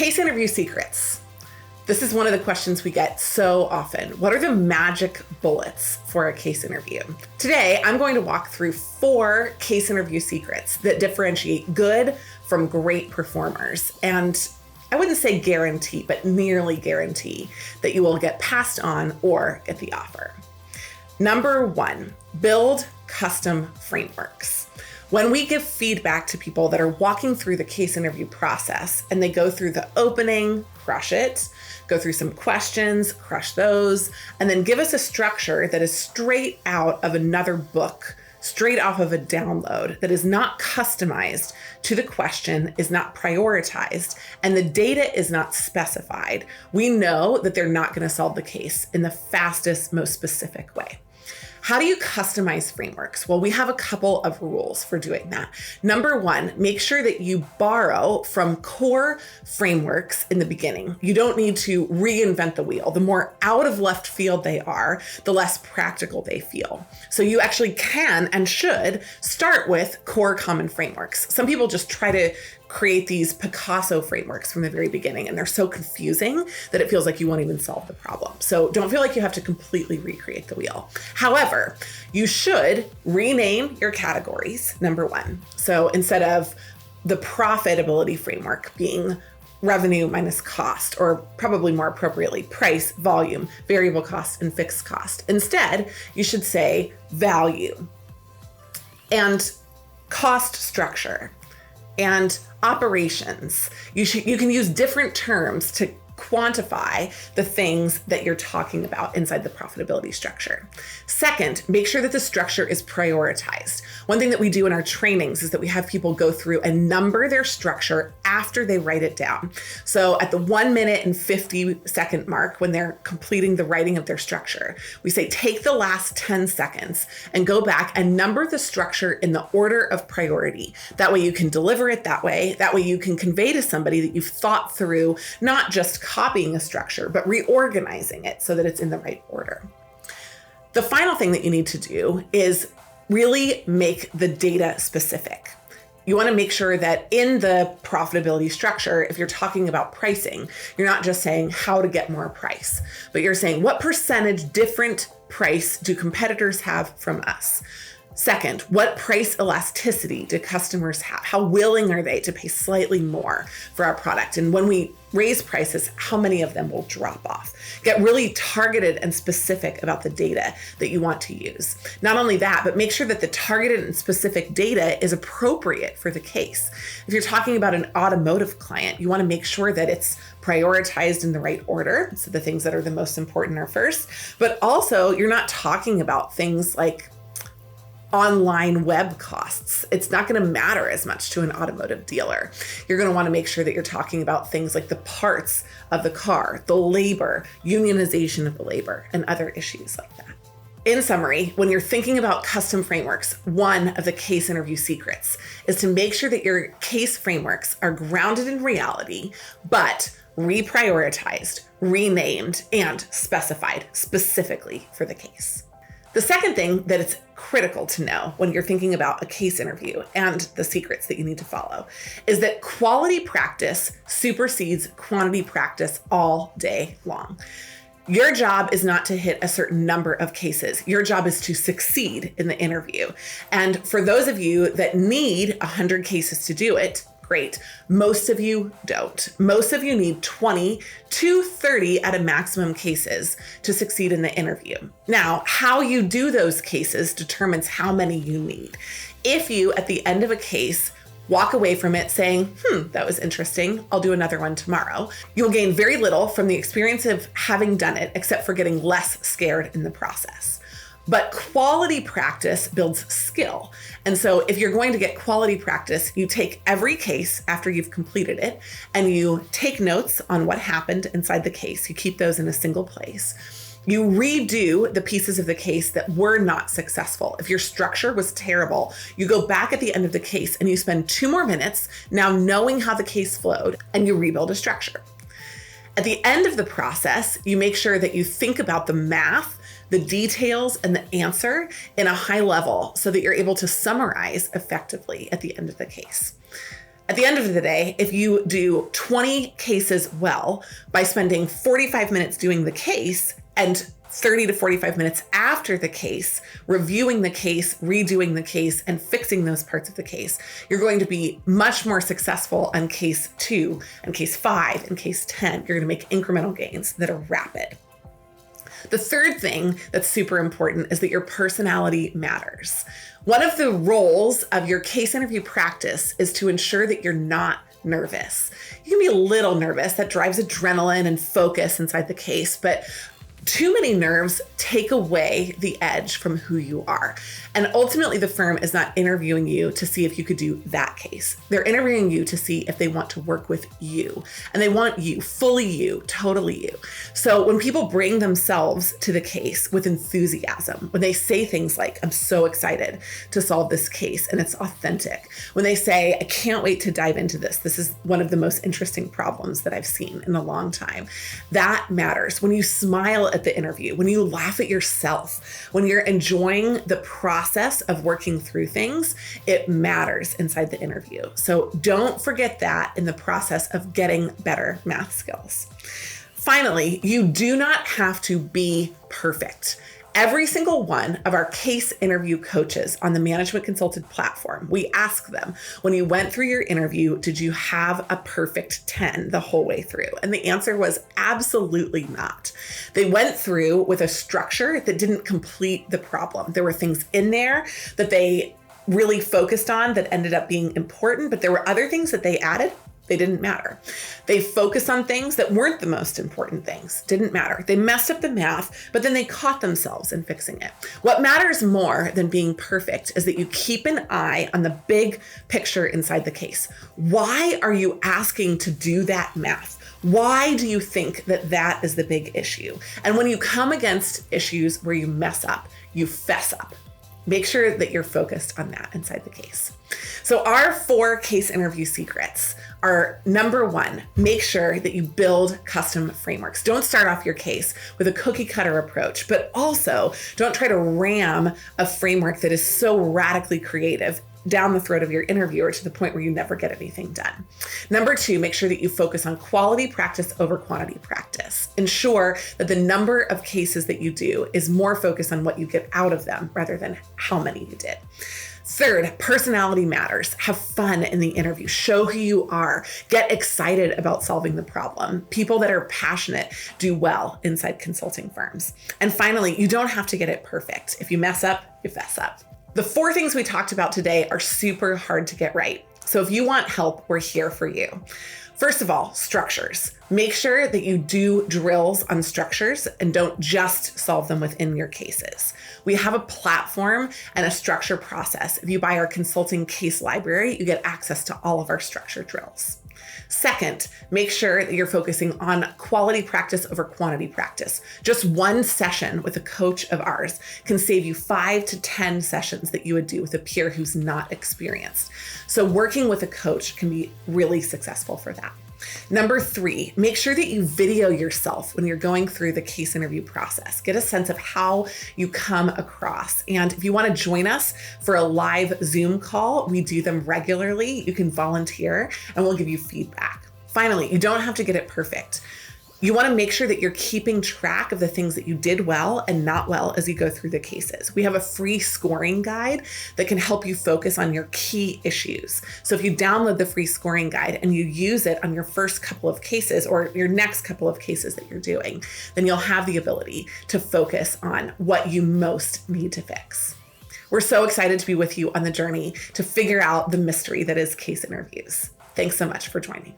Case interview secrets. This is one of the questions we get so often. What are the magic bullets for a case interview? Today, I'm going to walk through 4 case interview secrets that differentiate good from great performers. And I wouldn't say guarantee, but nearly guarantee that you will get passed on or get the offer. Number 1, build custom frameworks. When we give feedback to people that are walking through the case interview process and they go through the opening, crush it, go through some questions, crush those, and then give us a structure that is straight out of another book, straight off of a download, that is not customized to the question, is not prioritized, and the data is not specified, we know that they're not going to solve the case in the fastest, most specific way. How do you customize frameworks? Well, we have a couple of rules for doing that. Number 1, make sure that you borrow from core frameworks in the beginning. You don't need to reinvent the wheel. The more out of left field they are, the less practical they feel. So you actually can and should start with core common frameworks. Some people just try to create these Picasso frameworks from the very beginning, and they're so confusing that it feels like you won't even solve the problem. So don't feel like you have to completely recreate the wheel. However, you should rename your categories, number 1. So instead of the profitability framework being revenue minus cost, or probably more appropriately, price, volume, variable cost, and fixed cost. Instead, you should say value and cost structure and operations. You can use different terms to quantify the things that you're talking about inside the profitability structure. Second, make sure that the structure is prioritized. One thing that we do in our trainings is that we have people go through and number their structure after they write it down. So at the 1 minute and 50 second mark, when they're completing the writing of their structure, we say, take the last 10 seconds and go back and number the structure in the order of priority. That way you can deliver it that way. That way you can convey to somebody that you've thought through, not just copying a structure, but reorganizing it so that it's in the right order. The final thing that you need to do is really make the data specific. You want to make sure that in the profitability structure, if you're talking about pricing, you're not just saying how to get more price, but you're saying what percentage different price do competitors have from us? Second, what price elasticity do customers have? How willing are they to pay slightly more for our product? And when we raise prices, how many of them will drop off? Get really targeted and specific about the data that you want to use. Not only that, but make sure that the targeted and specific data is appropriate for the case. If you're talking about an automotive client, you want to make sure that it's prioritized in the right order. So the things that are the most important are first, but also you're not talking about things like online web costs. It's not going to matter as much to an automotive dealer. You're going to want to make sure that you're talking about things like the parts of the car, the labor, unionization of the labor, and other issues like that. In summary, when you're thinking about custom frameworks, one of the case interview secrets is to make sure that your case frameworks are grounded in reality, but reprioritized, renamed, and specified specifically for the case. The second thing that it's critical to know when you're thinking about a case interview and the secrets that you need to follow is that quality practice supersedes quantity practice all day long. Your job is not to hit a certain number of cases. Your job is to succeed in the interview. And for those of you that need 100 cases to do it, great. Most of you don't. Most of you need 20 to 30 at a maximum cases to succeed in the interview. Now, how you do those cases determines how many you need. If you, at the end of a case, walk away from it saying, that was interesting, I'll do another one tomorrow, you'll gain very little from the experience of having done it, except for getting less scared in the process. But quality practice builds skill. And so if you're going to get quality practice, you take every case after you've completed it and you take notes on what happened inside the case. You keep those in a single place. You redo the pieces of the case that were not successful. If your structure was terrible, you go back at the end of the case and you spend 2 more minutes now knowing how the case flowed and you rebuild a structure. At the end of the process, you make sure that you think about the math, the details, and the answer in a high level so that you're able to summarize effectively at the end of the case. At the end of the day, if you do 20 cases well by spending 45 minutes doing the case and 30 to 45 minutes after the case, reviewing the case, redoing the case, and fixing those parts of the case, you're going to be much more successful on case 2 and case 5 and case 10. You're going to make incremental gains that are rapid. The third thing that's super important is that your personality matters. One of the roles of your case interview practice is to ensure that you're not nervous. You can be a little nervous. That drives adrenaline and focus inside the case, but too many nerves take away the edge from who you are. And ultimately, the firm is not interviewing you to see if you could do that case. They're interviewing you to see if they want to work with you. And they want you, fully you, totally you. So when people bring themselves to the case with enthusiasm, when they say things like, I'm so excited to solve this case, and it's authentic. When they say, I can't wait to dive into this. This is one of the most interesting problems that I've seen in a long time. That matters. When you smile at the interview, when you laugh at yourself, when you're enjoying the process of working through things, it matters inside the interview. So don't forget that in the process of getting better math skills. Finally, you do not have to be perfect. Every single one of our case interview coaches on the Management Consulted platform, we ask them, when you went through your interview, did you have a perfect 10 the whole way through? And the answer was absolutely not. They went through with a structure that didn't complete the problem. There were things in there that they really focused on that ended up being important, but there were other things that they added. They didn't matter. They focused on things that weren't the most important things. Didn't matter. They messed up the math, but then they caught themselves in fixing it. What matters more than being perfect is that you keep an eye on the big picture inside the case. Why are you asking to do that math? Why do you think that that is the big issue? And when you come against issues where you mess up, you fess up. Make sure that you're focused on that inside the case. So our 4 case interview secrets are: number 1, make sure that you build custom frameworks. Don't start off your case with a cookie cutter approach, but also don't try to ram a framework that is so radically creative down the throat of your interviewer to the point where you never get anything done. Number 2, make sure that you focus on quality practice over quantity practice. Ensure that the number of cases that you do is more focused on what you get out of them rather than how many you did. Third, personality matters. Have fun in the interview. Show who you are. Get excited about solving the problem. People that are passionate do well inside consulting firms. And finally, you don't have to get it perfect. If you mess up, you fess up. The 4 things we talked about today are super hard to get right. So if you want help, we're here for you. First of all, structures. Make sure that you do drills on structures and don't just solve them within your cases. We have a platform and a structure process. If you buy our consulting case library, you get access to all of our structure drills. Second, make sure that you're focusing on quality practice over quantity practice. Just one session with a coach of ours can save you 5 to 10 sessions that you would do with a peer who's not experienced. So working with a coach can be really successful for that. Number 3, make sure that you video yourself when you're going through the case interview process. Get a sense of how you come across. And if you want to join us for a live Zoom call, we do them regularly. You can volunteer and we'll give you feedback. Finally, you don't have to get it perfect. You want to make sure that you're keeping track of the things that you did well and not well as you go through the cases. We have a free scoring guide that can help you focus on your key issues. So if you download the free scoring guide and you use it on your first couple of cases or your next couple of cases that you're doing, then you'll have the ability to focus on what you most need to fix. We're so excited to be with you on the journey to figure out the mystery that is case interviews. Thanks so much for joining.